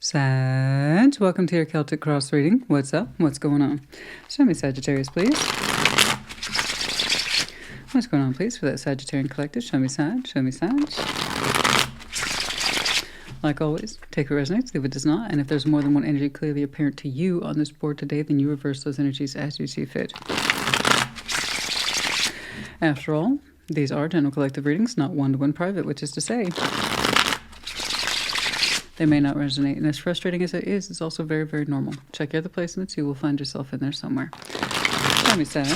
Sag, welcome to your Celtic cross reading. What's up? What's going on? Show me Sagittarius, please. What's going on, please, for that Sagittarian collective? Show me Sag. Show me Sag. Like always, take what resonates, leave what does not. And if there's more than one energy clearly apparent to you on this board today, then you reverse those energies as you see fit. After all, these are general collective readings, not one-to-one private, which is to say, they may not resonate. And as frustrating as it is, it's also very, very normal. Check your other placements. You will find yourself in there somewhere. Show me Sag.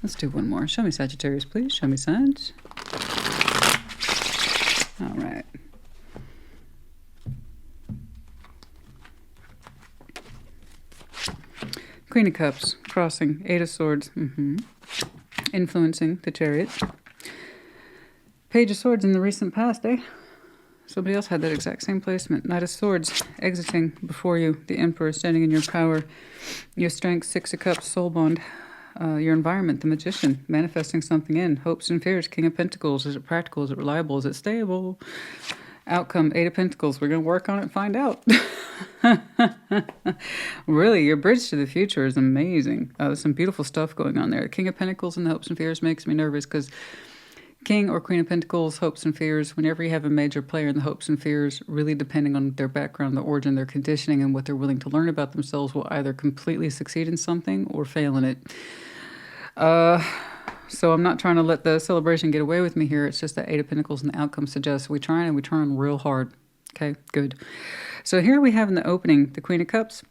Let's do one more. Show me Sagittarius, please. Show me Sag. All right. Queen of Cups, crossing, Eight of Swords, influencing the Chariot. Page of Swords in the recent past, eh? Somebody else had that exact same placement. Knight of Swords, exiting before you. The Emperor, standing in your power. Your strength, Six of Cups, soul bond. Your environment, the Magician, manifesting something in. Hopes and fears, King of Pentacles. Is it practical? Is it reliable? Is it stable? Outcome, Eight of Pentacles. We're going to work on it and find out. Really, your bridge to the future is amazing. There's some beautiful stuff going on there. King of Pentacles and the hopes and fears makes me nervous because King or Queen of Pentacles, hopes and fears, whenever you have a major player in the hopes and fears, really depending on their background, their origin, their conditioning, and what they're willing to learn about themselves, will either completely succeed in something or fail in it. So I'm not trying to let the celebration get away with me here. It's just that Eight of Pentacles and the outcome suggests we try and we turn real hard. Okay, good. So here we have in the opening the Queen of Cups,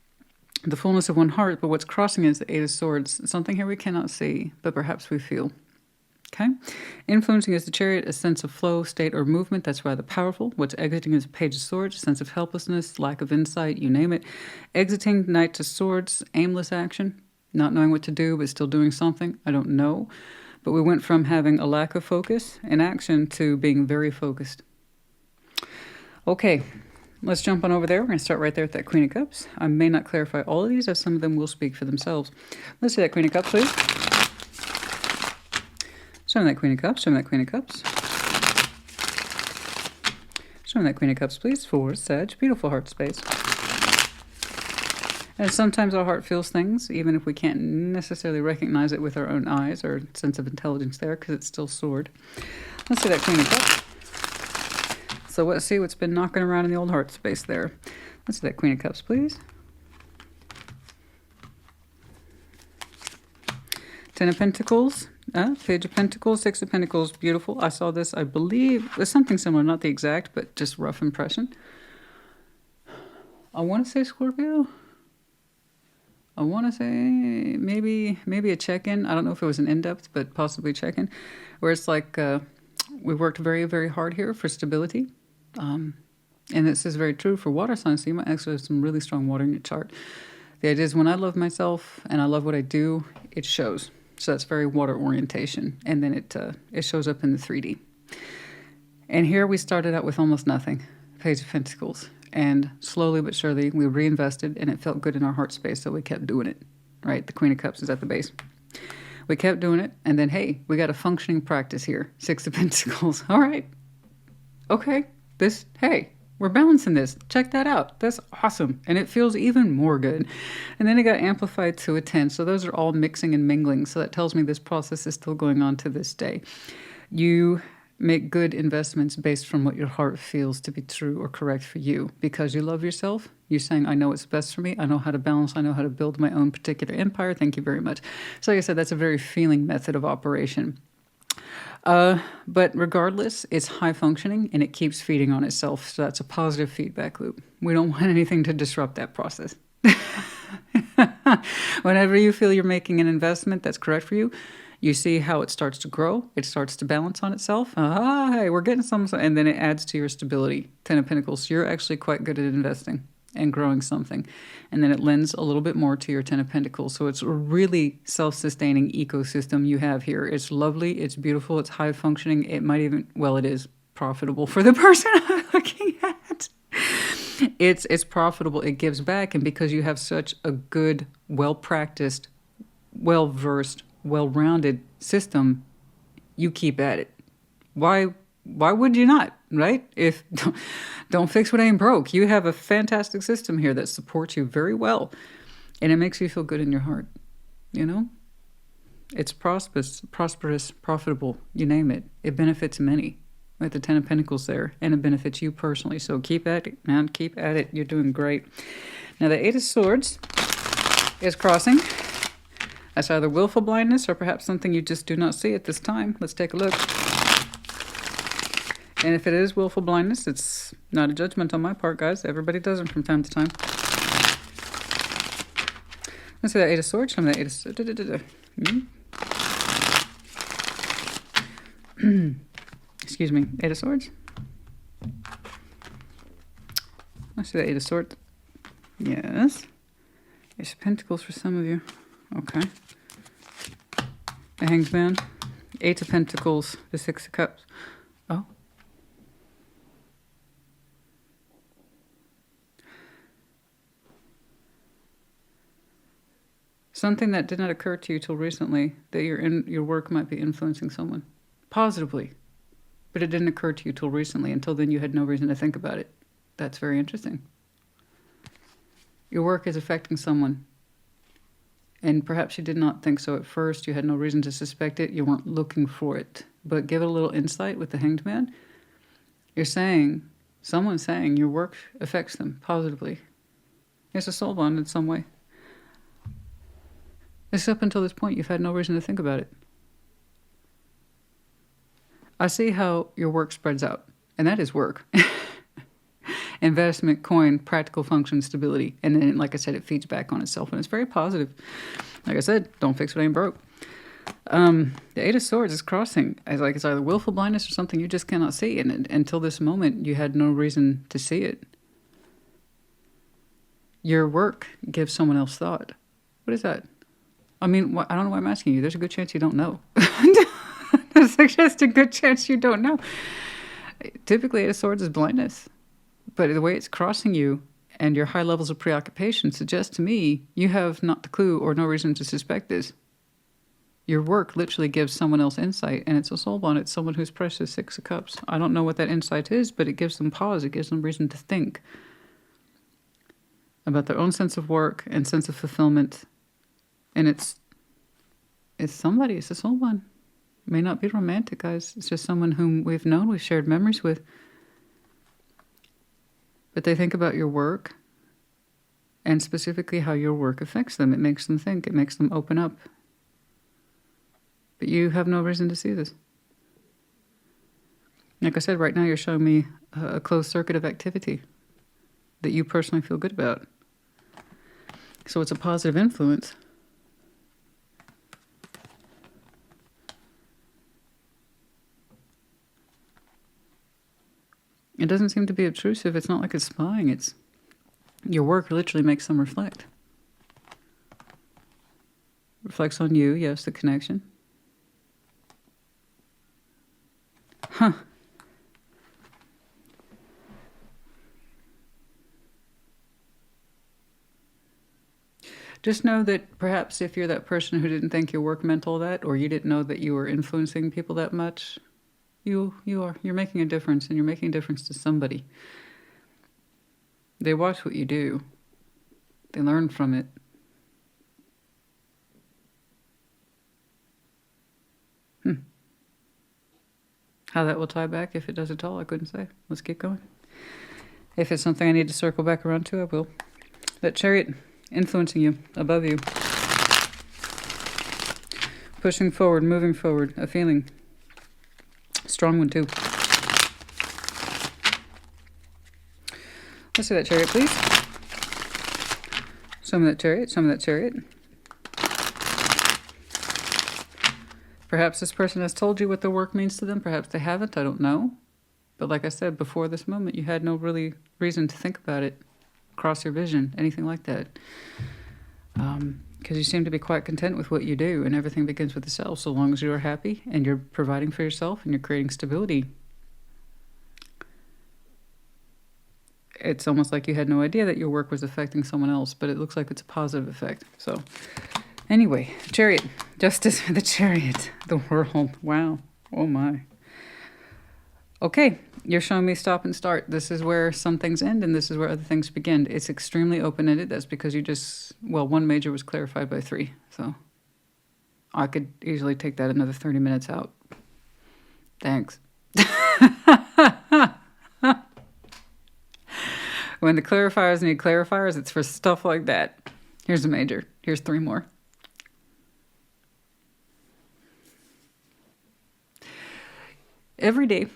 the fullness of one heart, but what's crossing is the Eight of Swords. Something here we cannot see, but perhaps we feel. Okay, influencing is the Chariot, a sense of flow, state, or movement. That's rather powerful. What's exiting is a Page of Swords, a sense of helplessness, lack of insight, you name it. Exiting, Knight of Swords, aimless action, not knowing what to do, but still doing something. I don't know. But we went from having a lack of focus and action to being very focused. Okay, let's jump on over there. We're going to start right there with that Queen of Cups. I may not clarify all of these, as some of them will speak for themselves. Let's see that Queen of Cups, please. Show me that Queen of Cups. Show me that Queen of Cups. Show me that Queen of Cups, please, for Sag. Beautiful heart space. And sometimes our heart feels things, even if we can't necessarily recognize it with our own eyes or sense of intelligence there, because it's still sword. Let's see that Queen of Cups. So let's see what's been knocking around in the old heart space there. Let's see that Queen of Cups, please. Ten of Pentacles. Page of Pentacles, Six of Pentacles, beautiful. I saw this, I believe, it was something similar, not the exact, but just rough impression. I want to say Scorpio. I want to say maybe a check-in. I don't know if it was an in-depth, but possibly check-in, where it's like we worked very, very hard here for stability. And this is very true for water signs, so you might actually have some really strong water in your chart. The idea is when I love myself and I love what I do, it shows. So that's very water orientation. And then it shows up in the 3D. And here we started out with almost nothing. Page of Pentacles. And slowly but surely we reinvested and it felt good in our heart space. So we kept doing it, right? The Queen of Cups is at the base. We kept doing it. And then, hey, we got a functioning practice here. Six of Pentacles. All right. Okay. Hey, we're balancing this. Check that out. That's awesome. And it feels even more good. And then it got amplified to a 10. So those are all mixing and mingling. So that tells me this process is still going on to this day. You make good investments based from what your heart feels to be true or correct for you. Because you love yourself. You're saying, I know what's best for me. I know how to balance. I know how to build my own particular empire. Thank you very much. So like I said, that's a very feeling method of operation. But regardless, it's high functioning and it keeps feeding on itself. So that's a positive feedback loop. We don't want anything to disrupt that process. Whenever you feel you're making an investment that's correct for you, you see how it starts to grow. It starts to balance on itself. Hey, we're getting some, and then it adds to your stability. Ten of Pentacles. So you're actually quite good at investing and growing something. And then it lends a little bit more to your Ten of Pentacles. So it's a really self-sustaining ecosystem you have here. It's lovely. It's beautiful. It's high functioning. It might even, well, it is profitable for the person I'm looking at. It's profitable. It gives back. And because you have such a good, well-practiced, well-versed, well-rounded system, you keep at it. Why why would you not, right? If don't fix what ain't broke. You have a fantastic system here that supports you very well, and it makes you feel good in your heart. You know, it's prosperous, profitable. You name it. It benefits many. Like the Ten of Pentacles there, and it benefits you personally. So keep at it, man. Keep at it. You're doing great. Now the Eight of Swords is crossing. That's either willful blindness or perhaps something you just do not see at this time. Let's take a look. And if it is willful blindness, it's not a judgment on my part, guys. Everybody does it from time to time. Let's see that Eight of Swords. Some of that Eight of Swords. Excuse me. Eight of Swords. Let's see that Eight of Swords. Yes. Ace of Pentacles for some of you. Okay. The Hanged Man. Eight of Pentacles. The Six of Cups. Oh. Something that did not occur to you till recently, that your work might be influencing someone positively, but it didn't occur to you till recently. Until then, you had no reason to think about it. That's very interesting. Your work is affecting someone, and perhaps you did not think so at first. You had no reason to suspect it. You weren't looking for it. But give it a little insight with the Hanged Man. You're saying, someone's saying your work affects them positively. It's a soul bond in some way. It's up until this point, you've had no reason to think about it. I see how your work spreads out, and that is work. Investment, coin, practical function, stability. And then, like I said, it feeds back on itself, and it's very positive. Like I said, don't fix what ain't broke. The Eight of Swords is crossing. It's either willful blindness or something you just cannot see. And until this moment, you had no reason to see it. Your work gives someone else thought. What is that? I mean, I don't know why I'm asking you. There's a good chance you don't know. There's just a good chance you don't know. Typically, Eight of Swords is blindness. But the way it's crossing you and your high levels of preoccupation suggests to me you have not the clue or no reason to suspect this. Your work literally gives someone else insight, and it's a soul bond. It's someone who's precious. Six of Cups. I don't know what that insight is, but it gives them pause. It gives them reason to think about their own sense of work and sense of fulfillment. And it's somebody. It's a soul bond. It may not be romantic, guys. It's just someone whom we've known, we've shared memories with. But they think about your work, and specifically how your work affects them. It makes them think. It makes them open up. But you have no reason to see this. Like I said, right now you're showing me a closed circuit of activity that you personally feel good about. So it's a positive influence. It doesn't seem to be obtrusive. It's not like it's spying. It's your work literally makes them reflect. Reflects on you, yes, the connection. Huh. Just know that perhaps if you're that person who didn't think your work meant all that, or you didn't know that you were influencing people that much, you're making a difference, and you're making a difference to somebody. They watch what you do. They learn from it. How that will tie back, if it does at all, I couldn't say. Let's keep going. If it's something I need to circle back around to, I will. That Chariot, influencing you, above you. Pushing forward, moving forward, a feeling. Strong one, too. Let's see that Chariot, please. Some of that Chariot, some of that Chariot. Perhaps this person has told you what the work means to them. Perhaps they haven't. I don't know. But like I said, before this moment, you had no really reason to think about it, cross your vision, anything like that. Because you seem to be quite content with what you do, and everything begins with the self. So long as you're happy and you're providing for yourself and you're creating stability, it's almost like you had no idea that your work was affecting someone else, but it looks like it's a positive effect. So anyway, Chariot, justice for the Chariot, the world. Wow. Oh my. Okay, you're showing me stop and start. This is where some things end and this is where other things begin. It's extremely open-ended. That's because you just, well, one major was clarified by 3. So I could easily take that another 30 minutes out. Thanks. When the clarifiers need clarifiers, it's for stuff like that. Here's a major. Here's 3 more. Every day,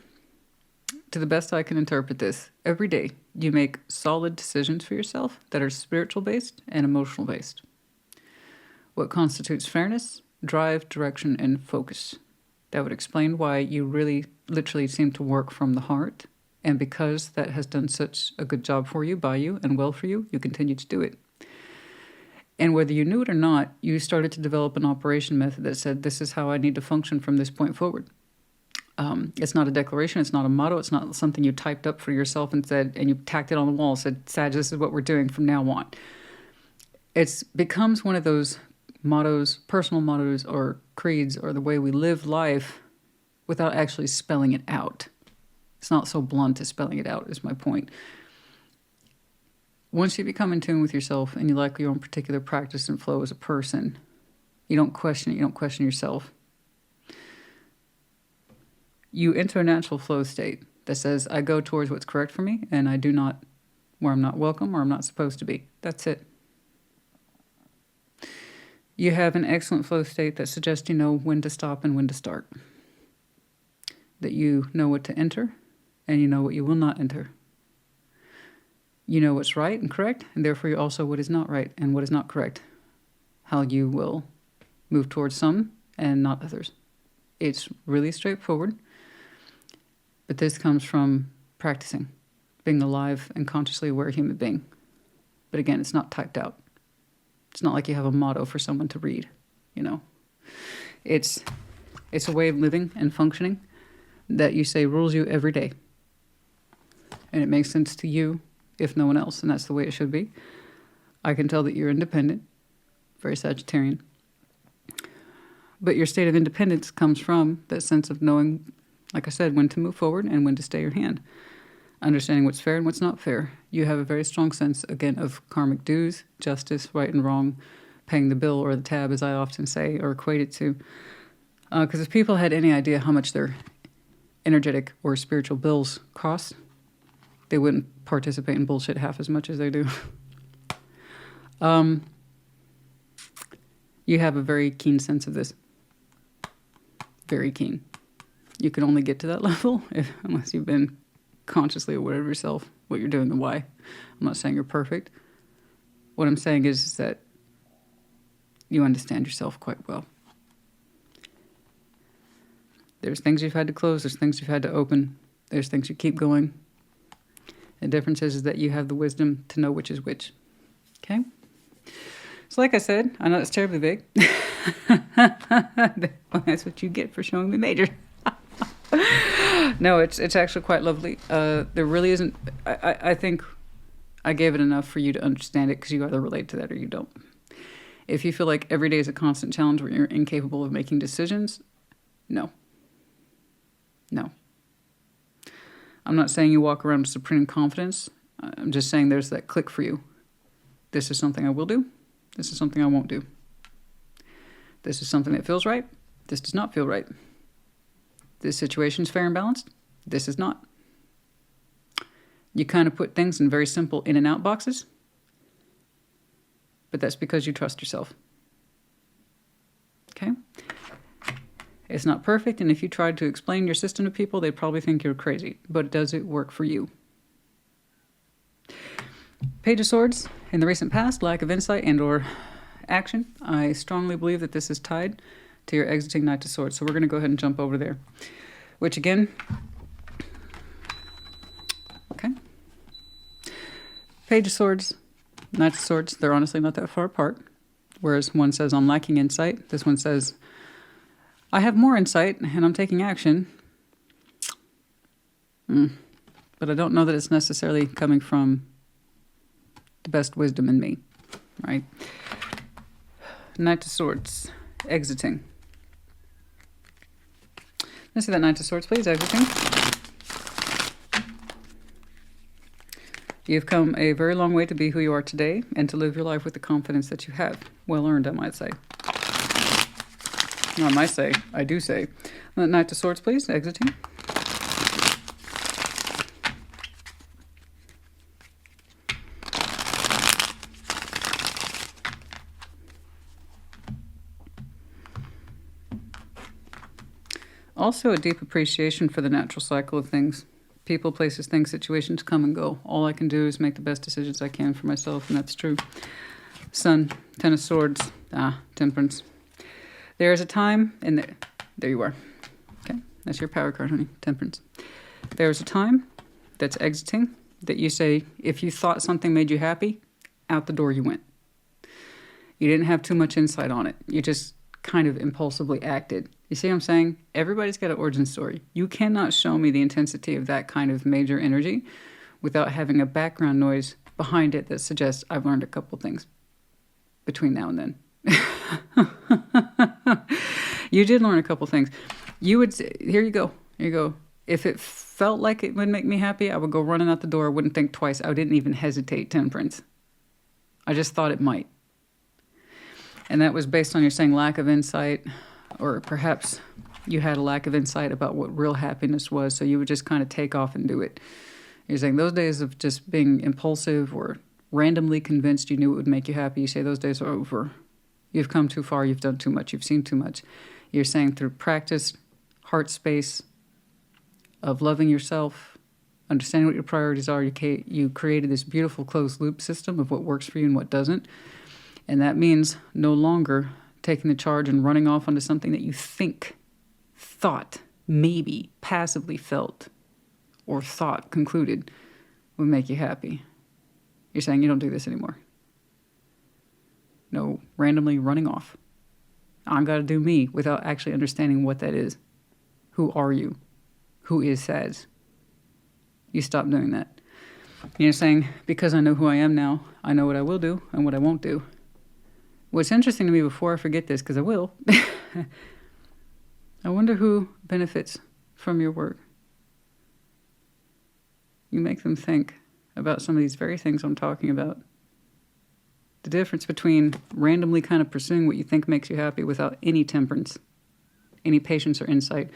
to the best I can interpret this, every day you make solid decisions for yourself that are spiritual based and emotional based. What constitutes fairness, drive, direction, and focus. That would explain why you really literally seem to work from the heart. And because that has done such a good job for you, by you, and well for you, you continue to do it. And whether you knew it or not, you started to develop an operation method that said, this is how I need to function from this point forward. It's not a declaration, it's not a motto, it's not something you typed up for yourself and said, and you tacked it on the wall and said, Sag, this is what we're doing from now on. It becomes one of those mottos, personal mottos or creeds, or the way we live life without actually spelling it out. It's not so blunt as spelling it out, is my point. Once you become in tune with yourself and you like your own particular practice and flow as a person, you don't question it, you don't question yourself. You enter a natural flow state that says, I go towards what's correct for me, and I do not where I'm not welcome or I'm not supposed to be. That's it. You have an excellent flow state that suggests you know when to stop and when to start. That you know what to enter, and you know what you will not enter. You know what's right and correct, and therefore you also what is not right and what is not correct. How you will move towards some and not others. It's really straightforward. But this comes from practicing, being alive and consciously aware human being. But again, it's not typed out. It's not like you have a motto for someone to read, you know. It's a way of living and functioning that you say rules you every day. And it makes sense to you, if no one else, and that's the way it should be. I can tell that you're independent, very Sagittarian. But your state of independence comes from that sense of knowing, like I said, when to move forward and when to stay your hand. Understanding what's fair and what's not fair. You have a very strong sense, again, of karmic dues, justice, right and wrong, paying the bill or the tab, as I often say, or equate it to. Because if people had any idea how much their energetic or spiritual bills cost, they wouldn't participate in bullshit half as much as they do. You have a very keen sense of this. Very keen. You can only get to that level unless you've been consciously aware of yourself, what you're doing and why. I'm not saying you're perfect. What I'm saying is that you understand yourself quite well. There's things you've had to close, there's things you've had to open, there's things you keep going. The difference is that you have the wisdom to know which is which. Okay? So like I said, I know it's terribly big. Well, that's what you get for showing me major. No, it's actually quite lovely. There really isn't... I think I gave it enough for you to understand it because you either relate to that or you don't. If you feel like every day is a constant challenge where you're incapable of making decisions, no. No. I'm not saying you walk around with supreme confidence. I'm just saying there's that click for you. This is something I will do. This is something I won't do. This is something that feels right. This does not feel right. This situation is fair and balanced. This is not. You kind of put things in very simple in and out boxes. But that's because you trust yourself. Okay? It's not perfect, and if you tried to explain your system to people, they'd probably think you're crazy. But does it work for you? Page of Swords. In the recent past, lack of insight and or action. I strongly believe that this is tied to your exiting Knight of Swords. So we're going to go ahead and jump over there. Which again... Okay. Page of Swords, Knight of Swords, they're honestly not that far apart. Whereas one says, I'm lacking insight. This one says, I have more insight and I'm taking action. But I don't know that it's necessarily coming from the best wisdom in me, right? Knight of Swords, exiting. Let's see that Knight of Swords, please, exiting. You've come a very long way to be who you are today and to live your life with the confidence that you have. Well earned, I might say. No, I might say. I do say. Knight of Swords, please. Exiting. Also, a deep appreciation for the natural cycle of things. People, places, things, situations come and go. All I can do is make the best decisions I can for myself, and that's true. Sun, Ten of Swords, Temperance. There is a time, and there you are. Okay, that's your power card, honey. Temperance. There is a time that's exiting that you say, if you thought something made you happy, out the door you went. You didn't have too much insight on it. You just kind of impulsively acted. You see what I'm saying? Everybody's got an origin story. You cannot show me the intensity of that kind of major energy without having a background noise behind it that suggests I've learned a couple things between now and then. You did learn a couple things. You would say, here you go. Here you go. If it felt like it would make me happy, I would go running out the door. I wouldn't think twice. I didn't even hesitate, Temperance. I just thought it might. And that was based on your saying lack of insight, or perhaps you had a lack of insight about what real happiness was, so you would just kind of take off and do it. You're saying those days of just being impulsive or randomly convinced you knew it would make you happy, you say those days are over. You've come too far, you've done too much, you've seen too much. You're saying through practice, heart space of loving yourself, understanding what your priorities are, you created this beautiful closed loop system of what works for you and what doesn't. And that means no longer taking the charge and running off onto something that you thought, maybe, passively felt, or thought, concluded, would make you happy. You're saying you don't do this anymore. No, randomly running off. I've got to do me without actually understanding what that is. Who are you? Who is Saz? You stop doing that. You're saying, because I know who I am now, I know what I will do and what I won't do. What's interesting to me, before I forget this, because I will, I wonder who benefits from your work. You make them think about some of these very things I'm talking about. The difference between randomly kind of pursuing what you think makes you happy without any temperance, any patience or insight,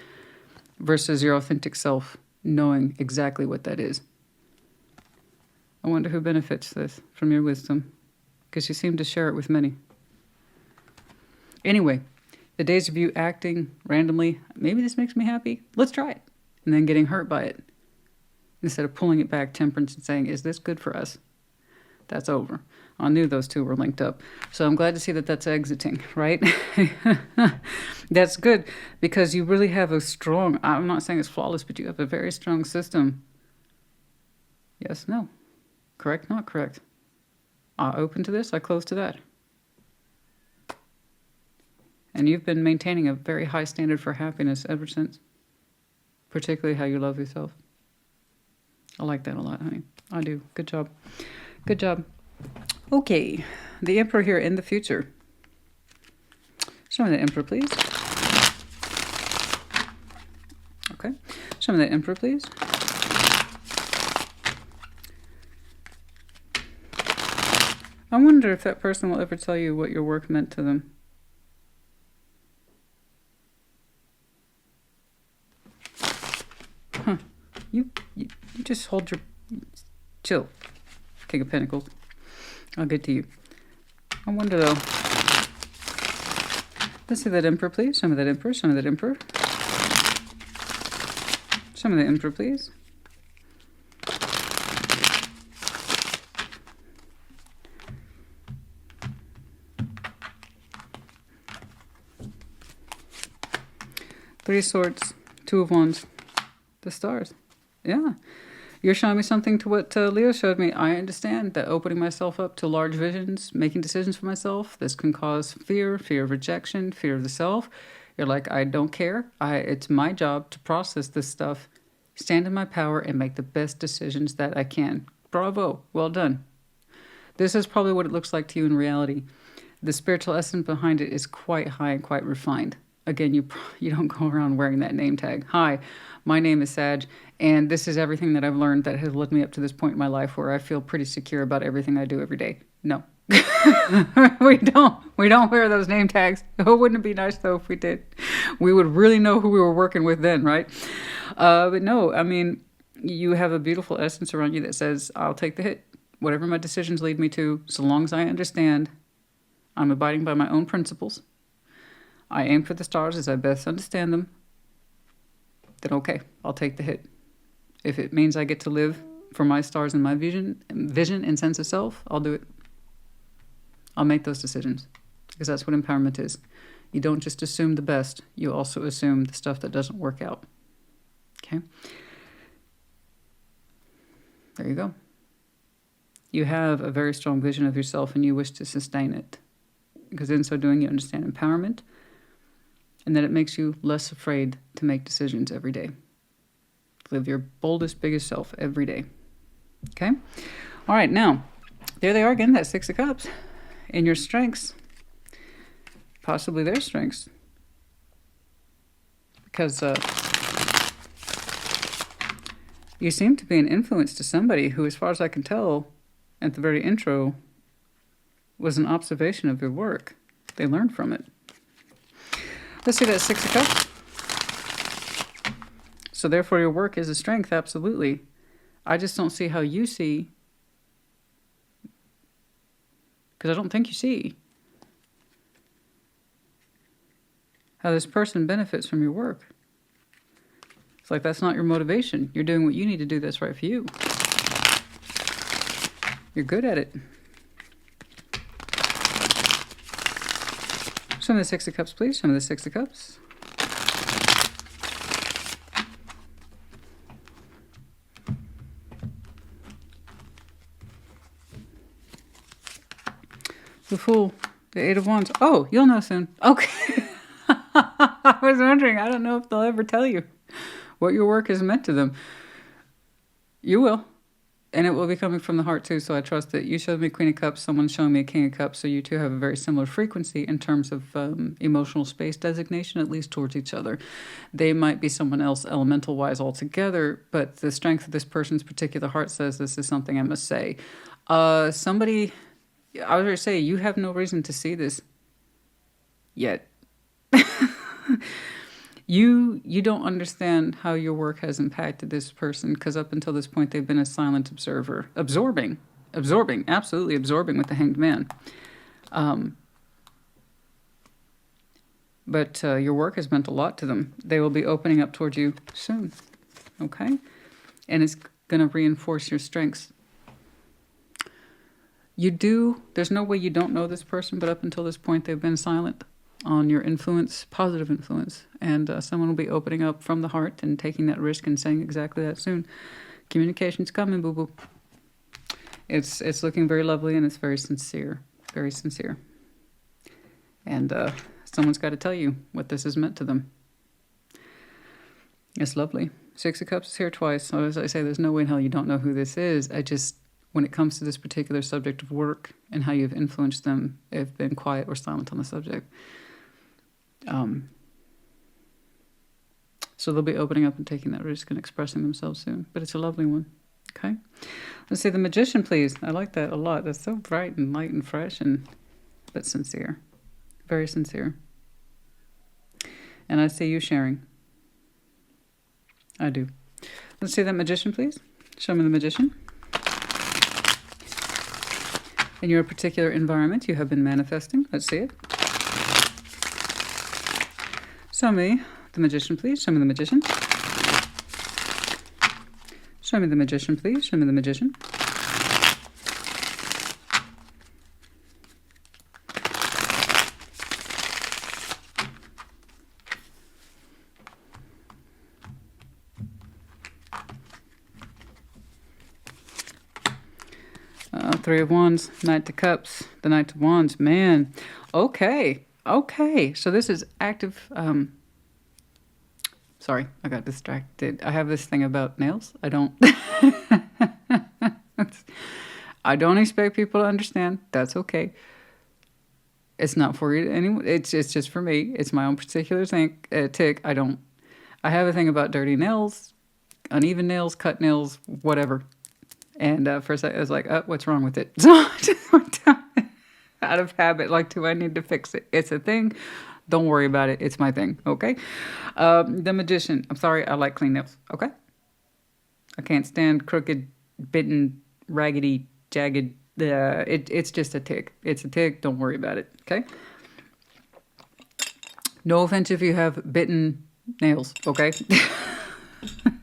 versus your authentic self knowing exactly what that is. I wonder who benefits this from your wisdom, because you seem to share it with many. Anyway, the days of you acting randomly, maybe this makes me happy, let's try it, and then getting hurt by it, instead of pulling it back, Temperance, and saying, is this good for us? That's over. I knew those two were linked up. So I'm glad to see that that's exiting, right? That's good, because you really have a strong, I'm not saying it's flawless, but you have a very strong system. Yes, no. Correct, not correct. I open to this, I close to that. And you've been maintaining a very high standard for happiness ever since. Particularly how you love yourself. I like that a lot, honey. I do. Good job. Good job. Okay. The Emperor here in the future. Show me the Emperor, please. Okay. Show me the Emperor, please. I wonder if that person will ever tell you what your work meant to them. Huh. You just hold your... Chill. King of Pentacles. I'll get to you. I wonder, though. Let's see that Emperor, please. Show me that Emperor. Show me that Emperor. Show me the Emperor, please. Three of Swords. Two of Wands. The stars. Yeah. You're showing me something to what Leo showed me. I understand that opening myself up to large visions, making decisions for myself, this can cause fear of rejection, fear of the self. You're like, I don't care. It's my job to process this stuff, stand in my power, and make the best decisions that I can. Bravo. Well done. This is probably what it looks like to you in reality. The spiritual essence behind it is quite high and quite refined. again, you don't go around wearing that name tag. Hi, my name is Sag, and this is everything that I've learned that has led me up to this point in my life where I feel pretty secure about everything I do every day. No. We don't wear those name tags. Oh, wouldn't it be nice though if we did? We would really know who we were working with then, right? But no, I mean, you have a beautiful essence around you that says, I'll take the hit. Whatever my decisions lead me to, so long as I understand I'm abiding by my own principles, I aim for the stars as I best understand them, then okay, I'll take the hit. If it means I get to live for my stars and my vision and sense of self, I'll do it. I'll make those decisions, because that's what empowerment is. You don't just assume the best, you also assume the stuff that doesn't work out. Okay? There you go. You have a very strong vision of yourself and you wish to sustain it, because in so doing you understand empowerment, and that it makes you less afraid to make decisions every day. Live your boldest, biggest self every day. Okay? All right, now, there they are again, that Six of Cups. And your strengths, possibly their strengths. Because you seem to be an influence to somebody who, as far as I can tell, at the very intro, was an observation of your work. They learned from it. Let's see that Six of Cups. So therefore your work is a strength, absolutely. I just don't see how you see, because I don't think you see how this person benefits from your work. It's like that's not your motivation. You're doing what you need to do that's right for you. You're good at it. Show me the Six of Cups, please. Show me the Six of Cups. The Fool, the Eight of Wands. Oh, you'll know soon. Okay. I was wondering. I don't know if they'll ever tell you what your work is meant to them. You will. And it will be coming from the heart too. So I trust that you showed me Queen of Cups. Someone's showing me a King of Cups. So you two have a very similar frequency in terms of emotional space designation, at least towards each other. They might be someone else elemental-wise altogether, but the strength of this person's particular heart says this is something I must say. Somebody... I was going to say, you have no reason to see this yet. You don't understand how your work has impacted this person, because up until this point they've been a silent observer. Absorbing, absolutely absorbing with the Hanged Man. But your work has meant a lot to them. They will be opening up towards you soon, okay? And it's going to reinforce your strengths. There's no way you don't know this person, but up until this point, they've been silent on your influence, positive influence. And someone will be opening up from the heart and taking that risk and saying exactly that soon. Communication's coming, boo-boo. It's looking very lovely and it's very sincere. Very sincere. And someone's got to tell you what this has meant to them. It's lovely. Six of Cups is here twice. So as I say, there's no way in hell you don't know who this is. When it comes to this particular subject of work and how you've influenced them, they've been quiet or silent on the subject. So they'll be opening up and taking that risk and expressing themselves soon. But it's a lovely one. Okay? Let's see the Magician, please. I like that a lot. That's so bright and light and fresh, but sincere. Very sincere. And I see you sharing. I do. Let's see that Magician, please. Show me the Magician. In your particular environment, you have been manifesting. Let's see it. Show me the Magician, please. Show me the Magician. Show me the Magician, please. Show me the Magician. Three of Wands, Knight of Cups, the Knight of Wands. Man, okay. So this is active. Sorry, I got distracted. I have this thing about nails. I don't expect people to understand. That's okay. It's not for you anymore. It's just for me. It's my own particular thing, tick. I have a thing about dirty nails, uneven nails, cut nails, whatever. And for a second, I was like, oh, what's wrong with it? So I just went down out of habit. Like, do I need to fix it? It's a thing. Don't worry about it. It's my thing. Okay. The Magician. I'm sorry. I like clean nails. Okay. I can't stand crooked, bitten, raggedy, jagged. It's just a tick. It's a tick. Don't worry about it. Okay. No offense if you have bitten nails. Okay.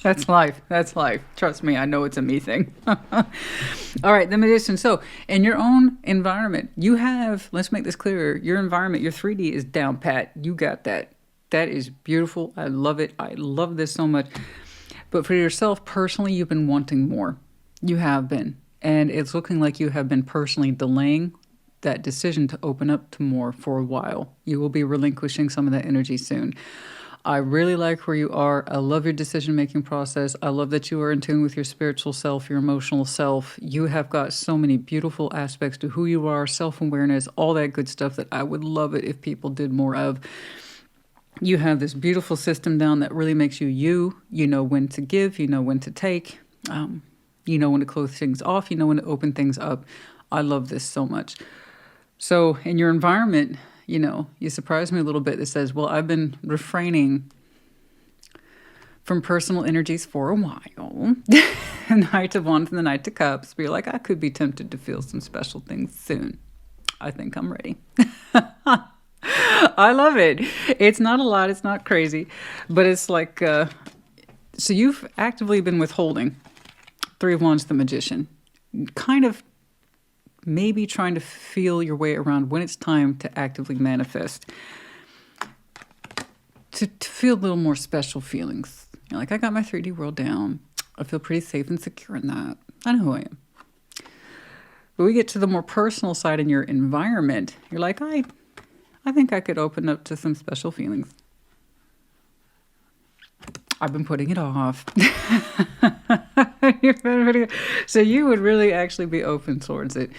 That's life. That's life. Trust me. I know it's a me thing. All right. The Magician. So in your own environment, you have, let's make this clearer. Your environment, your 3D is down pat. You got that. That is beautiful. I love it. I love this so much. But for yourself personally, you've been wanting more. You have been. And it's looking like you have been personally delaying that decision to open up to more for a while. You will be relinquishing some of that energy soon. I really like where you are. I love your decision-making process. I love that you are in tune with your spiritual self, your emotional self. You have got so many beautiful aspects to who you are, self-awareness, all that good stuff that I would love it if people did more of. You have this beautiful system down that really makes you you. You know when to give. You know when to take. You know when to close things off. You know when to open things up. I love this so much. So in your environment, you know, you surprised me a little bit. That says, well, I've been refraining from personal energies for a while. Knight of Wands and the Knight of Cups. But you're like, I could be tempted to feel some special things soon. I think I'm ready. I love it. It's not a lot. It's not crazy. But it's like, so you've actively been withholding. 3 of Wands, the Magician. Kind of maybe trying to feel your way around when it's time to actively manifest. To feel a little more special feelings. You're like, I got my 3D world down. I feel pretty safe and secure in that. I know who I am. But we get to the more personal side in your environment. You're like, I think I could open up to some special feelings. I've been putting it off. So you would really actually be open towards it.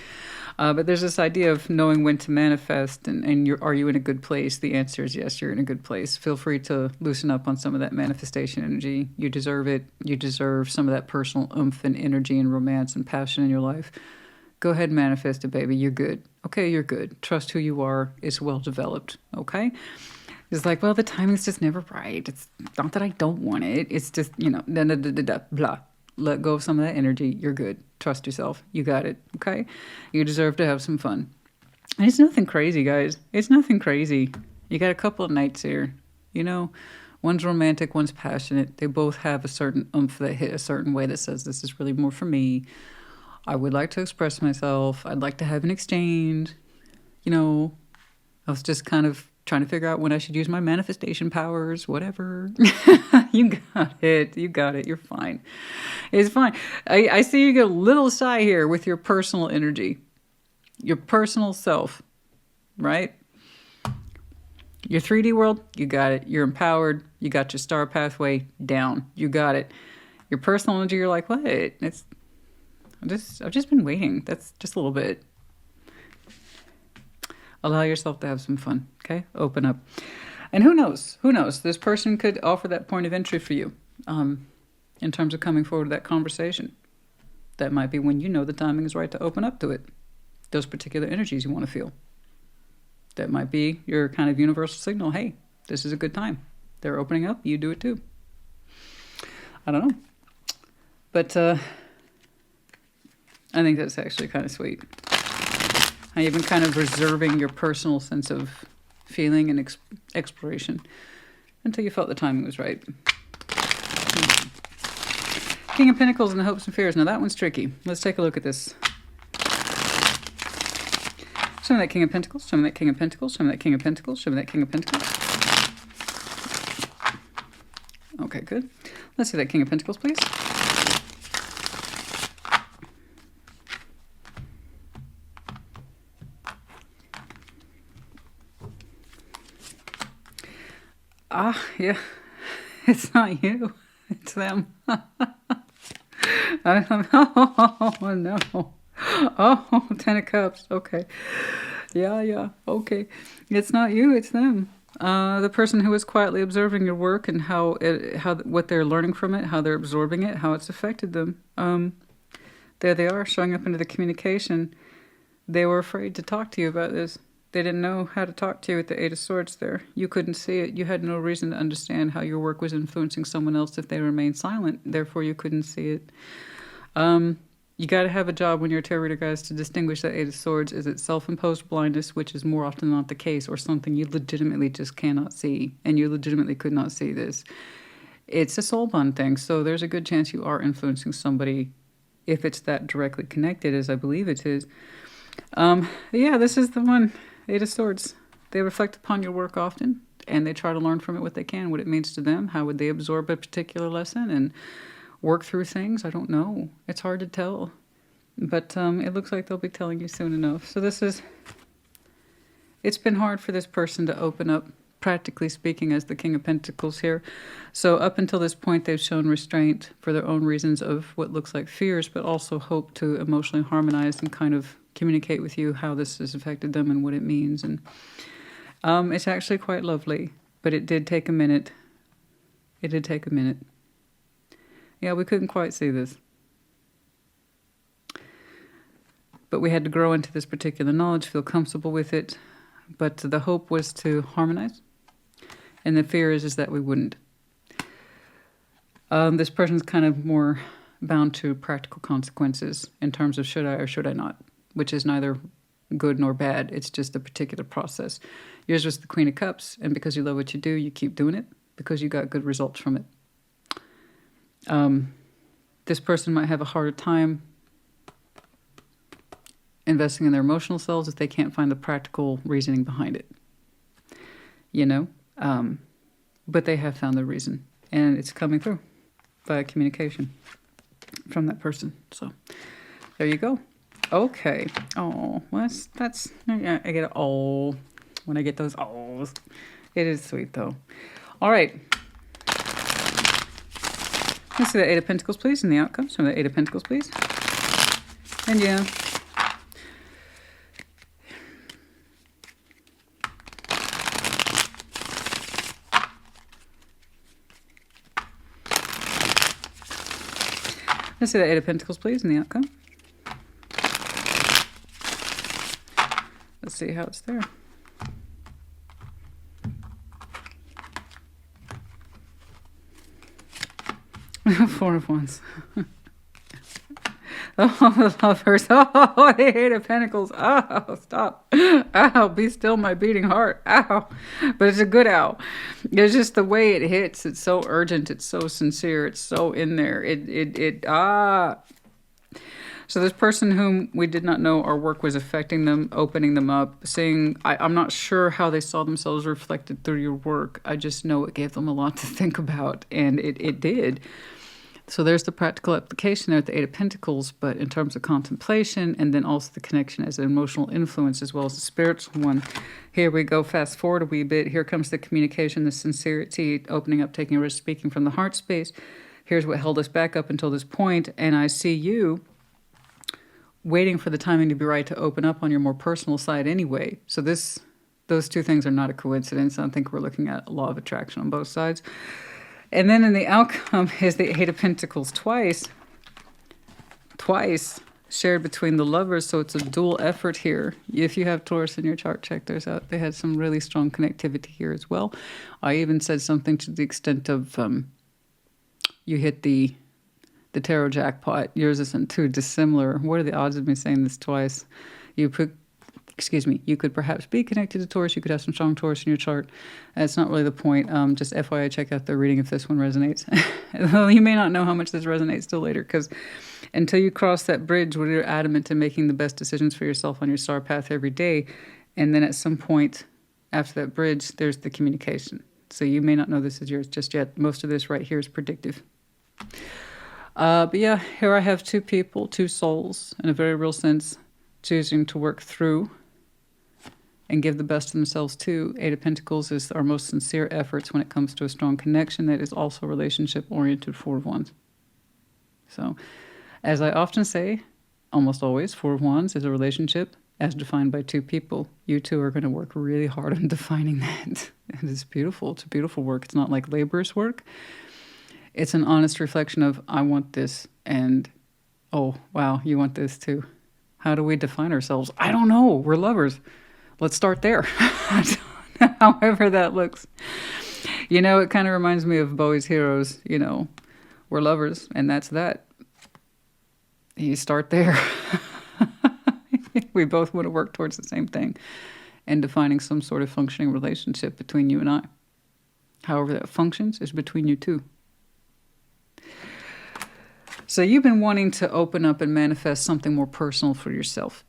But there's this idea of knowing when to manifest and are you in a good place? The answer is yes, you're in a good place. Feel free to loosen up on some of that manifestation energy. You deserve it. You deserve some of that personal oomph and energy and romance and passion in your life. Go ahead and manifest it, baby. You're good. Okay, you're good. Trust who you are. It's well developed. Okay? It's like, well, the timing's just never right. It's not that I don't want it. It's just, you know, blah. Let go of some of that energy. You're good. Trust yourself. You got it. Okay? You deserve to have some fun. And it's nothing crazy, guys. It's nothing crazy. You got a couple of nights here. You know, one's romantic, one's passionate. They both have a certain oomph that hit a certain way that says this is really more for me. I would like to express myself. I'd like to have an exchange. You know, I was just kind of trying to figure out when I should use my manifestation powers, whatever. You got it. You got it. You're fine. It's fine. I see you get a little shy here with your personal energy, your personal self, right? Your 3D world, you got it. You're empowered. You got your star pathway down. You got it. Your personal energy, you're like, what? I've just been waiting. That's just a little bit. Allow yourself to have some fun, okay? Open up. And who knows? Who knows? This person could offer that point of entry for you in terms of coming forward to that conversation. That might be when you know the timing is right to open up to it. Those particular energies you want to feel. That might be your kind of universal signal. Hey, this is a good time. They're opening up. You do it too. I don't know. But I think that's actually kind of sweet. How you've been kind of reserving your personal sense of feeling and exploration until you felt the timing was right. King of Pentacles and the Hopes and Fears. Now that one's tricky. Let's take a look at this. Show me that King of Pentacles. Show me that King of Pentacles. Show me that King of Pentacles. Show me that King of Pentacles. Okay, good. Let's see that King of Pentacles, please. Yeah, it's not you, it's them. Oh, no. Oh, 10 of Cups, okay. Yeah. Okay. It's not you, it's them. The person who is quietly observing your work and what they're learning from it, how they're absorbing it, how it's affected them. There they are, showing up into the communication. They were afraid to talk to you about this. They didn't know how to talk to you with the Eight of Swords there. You couldn't see it. You had no reason to understand how your work was influencing someone else if they remained silent. Therefore, you couldn't see it. You got to have a job when you're a tarot reader, guys, to distinguish that Eight of Swords. Is it self-imposed blindness, which is more often not the case, or something you legitimately just cannot see, and you legitimately could not see this? It's a soul bond thing, so there's a good chance you are influencing somebody if it's that directly connected, as I believe it is. Yeah, this is the one. Eight of Swords. They reflect upon your work often, and they try to learn from it what they can, what it means to them, how would they absorb a particular lesson, and work through things. I don't know. It's hard to tell. But it looks like they'll be telling you soon enough. So it's been hard for this person to open up, practically speaking, as the King of Pentacles here. So up until this point, they've shown restraint for their own reasons of what looks like fears, but also hope to emotionally harmonize and kind of communicate with you how this has affected them and what it means. And it's actually quite lovely, but it did take a minute. It did take a minute. Yeah, we couldn't quite see this. But we had to grow into this particular knowledge, feel comfortable with it. But the hope was to harmonize. And the fear is that we wouldn't. This person's kind of more bound to practical consequences in terms of should I or should I not, which is neither good nor bad. It's just a particular process. Yours was the Queen of Cups, and because you love what you do, you keep doing it because you got good results from it. This person might have a harder time investing in their emotional selves if they can't find the practical reasoning behind it. You know? But they have found the reason, and it's coming through via communication from that person. So there you go. Okay. Oh, well, that's yeah, I get it. Oh, when I get those ohs. It is sweet though. All right. Let's see the Eight of Pentacles, please, and the outcomes from the Eight of Pentacles, please. And yeah. Let's see the Eight of Pentacles, please, and the outcome. Let's see how it's there. Four of Wands. Oh, the Lovers. Oh, the Eight of Pentacles. Oh, stop. Ow, be still my beating heart. Ow. But it's a good ow. It's just the way it hits. It's so urgent. It's so sincere. It's so in there. So this person whom we did not know our work was affecting them, opening them up, saying, I'm not sure how they saw themselves reflected through your work. I just know it gave them a lot to think about, and it did. So there's the practical application there at the Eight of Pentacles, but in terms of contemplation, and then also the connection as an emotional influence as well as the spiritual one. Here we go, fast forward a wee bit. Here comes the communication, the sincerity, opening up, taking a risk, speaking from the heart space. Here's what held us back up until this point, and I see you waiting for the timing to be right to open up on your more personal side anyway. So those two things are not a coincidence. I think we're looking at a law of attraction on both sides. And then in the outcome is the Eight of Pentacles twice shared between the lovers. So it's a dual effort here. If you have Taurus in your chart, check those out. They had some really strong connectivity here as well. I even said something to the extent of you hit the tarot jackpot. Yours isn't too dissimilar. What are the odds of me saying this twice? You could perhaps be connected to Taurus. You could have some strong Taurus in your chart. That's not really the point. Just FYI, check out the reading if this one resonates. You may not know how much this resonates till later, because until you cross that bridge where you're adamant in making the best decisions for yourself on your star path every day, and then at some point after that bridge, there's the communication. So you may not know this is yours just yet. Most of this right here is predictive. But yeah, here I have two people, two souls, in a very real sense, choosing to work through and give the best of themselves too. Eight of Pentacles is our most sincere efforts when it comes to a strong connection that is also relationship-oriented. Four of Wands. So, as I often say, almost always, Four of Wands is a relationship as defined by two people. You two are going to work really hard on defining that. And it's beautiful. It's a beautiful work. It's not like laborious work. It's an honest reflection of, I want this, and oh, wow, you want this too. How do we define ourselves? I don't know. We're lovers. Let's start there. However that looks. You know, it kind of reminds me of Bowie's Heroes. You know, we're lovers, and that's that. You start there. We both want to work towards the same thing and defining some sort of functioning relationship between you and I. However that functions is between you two. So you've been wanting to open up and manifest something more personal for yourself.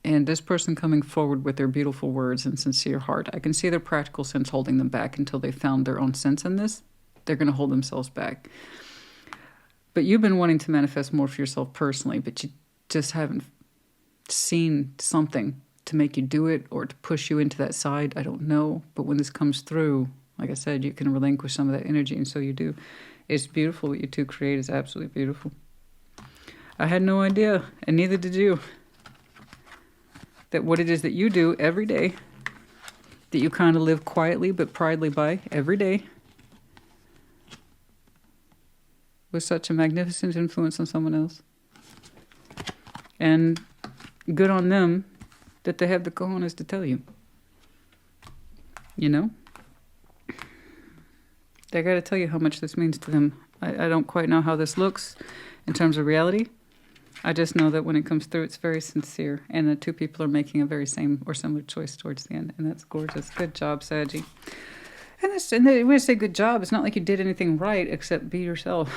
And this person coming forward with their beautiful words and sincere heart, I can see their practical sense holding them back until they found their own sense in this. They're going to hold themselves back. But you've been wanting to manifest more for yourself personally, but you just haven't seen something to make you do it or to push you into that side. I don't know. But when this comes through, like I said, you can relinquish some of that energy, and so you do. It's beautiful. What you two create is absolutely beautiful. I had no idea, and neither did you, that what it is that you do every day, that you kind of live quietly but proudly by every day, was such a magnificent influence on someone else. And good on them that they have the cojones to tell you. You know? They got to tell you how much this means to them. I don't quite know how this looks in terms of reality. I just know that when it comes through, it's very sincere. And the two people are making a very same or similar choice towards the end. And that's gorgeous. Good job, Saggy. And when I say good job, it's not like you did anything right except be yourself.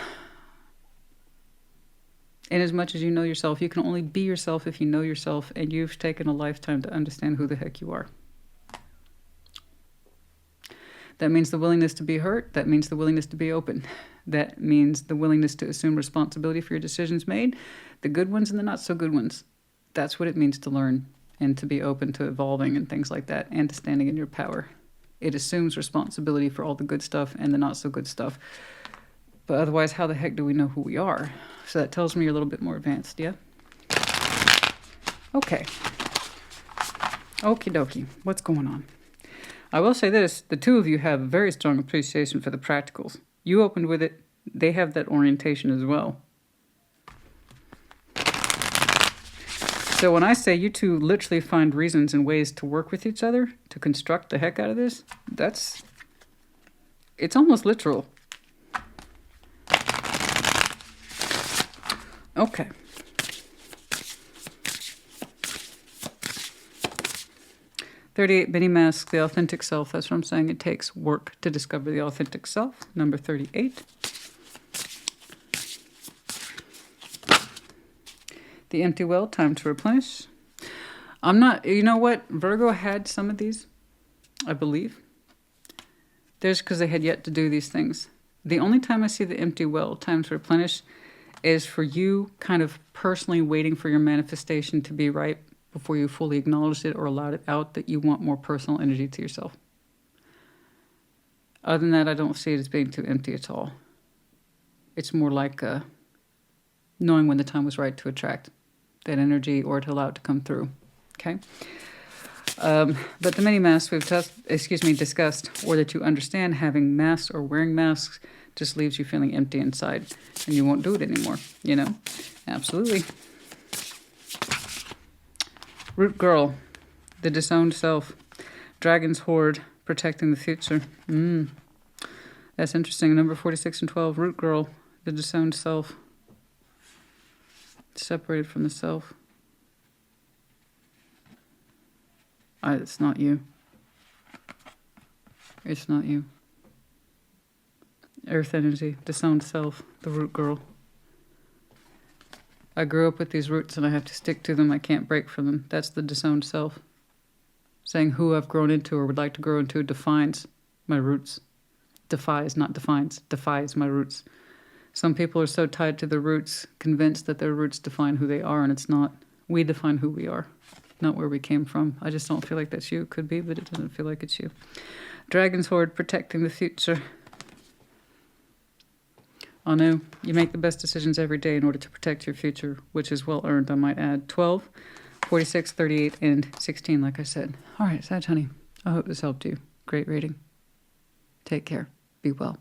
And as much as you know yourself, you can only be yourself if you know yourself. And you've taken a lifetime to understand who the heck you are. That means the willingness to be hurt. That means the willingness to be open. That means the willingness to assume responsibility for your decisions made, the good ones and the not so good ones. That's what it means to learn and to be open to evolving and things like that, and to standing in your power. It assumes responsibility for all the good stuff and the not so good stuff. But otherwise, how the heck do we know who we are? So that tells me you're a little bit more advanced, yeah? Okay. Okie dokie. What's going on? I will say this, the two of you have very strong appreciation for the practicals. You opened with it, they have that orientation as well. So when I say you two literally find reasons and ways to work with each other, to construct the heck out of this, it's almost literal. Okay. "38 Mini Masks, the authentic self." That's what I'm saying. It takes work to discover the authentic self. Number 38. "The Empty Well, time to replenish." I'm not, you know what? Virgo had some of these, I believe. There's because they had yet to do these things. The only time I see the empty well, time to replenish, is for you kind of personally waiting for your manifestation to be right before you fully acknowledged it or allowed it out, that you want more personal energy to yourself. Other than that, I don't see it as being too empty at all. It's more like knowing when the time was right to attract that energy or to allow it to come through. Okay? But the many masks we've discussed, or that you understand having masks or wearing masks just leaves you feeling empty inside, and you won't do it anymore, you know? Absolutely. Root Girl, the disowned self. Dragon's Hoard, protecting the future. That's interesting. Number 46 and 12. Root Girl, the disowned self. Separated from the self. It's not you. It's not you. Earth energy, disowned self, the root girl. I grew up with these roots and I have to stick to them. I can't break from them. That's the disowned self. Saying who I've grown into or would like to grow into defines my roots. Defies, not defines. Defies my roots. Some people are so tied to their roots, convinced that their roots define who they are, and it's not. We define who we are, not where we came from. I just don't feel like that's you. It could be, but it doesn't feel like it's you. Dragon's Hoard, protecting the future. Oh no, you make the best decisions every day in order to protect your future, which is well earned, I might add. 12, 46, 38, and 16, like I said. All right, Sag honey, I hope this helped you. Great reading. Take care. Be well.